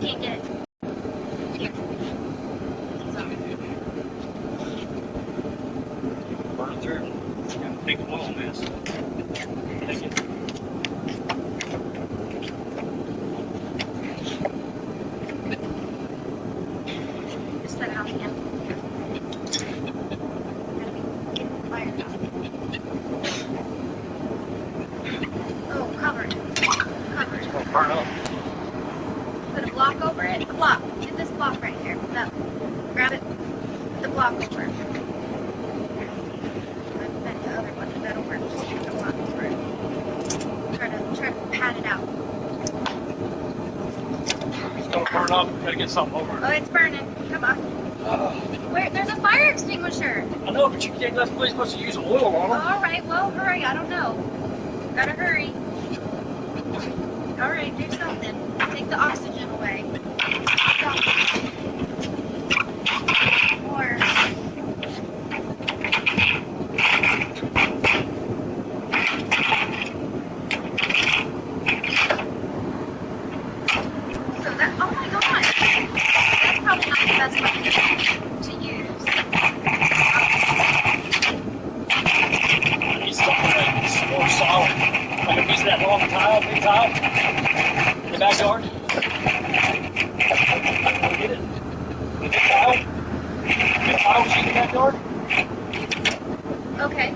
can't get it. Here. Burn it through. Got a big oil mess. Take it. Just set it out again. Gotta be fired up. Oh, covered. Covered. It's gonna burn up. Put a block over it. A block. Get this block right here. That. Grab it. Put the block over it. I bet the other one that'll work. Just put the block over it. Try to pat it out. It's gonna burn up. We gotta get something over Oh, it. it's burning. Come on. Where? There's a fire extinguisher. I know, but you can't. That's really supposed to use oil on them. All right. Well, hurry. I don't know. Gotta hurry. All right. Do something. Take the oxygen away. Stop. More. So that. Oh my God. That's probably not the best weapon to use. I need something that's more solid. Like a piece of that long tile, big tile in the backyard. Get it? The big tile? Big tile was in the backyard? Okay.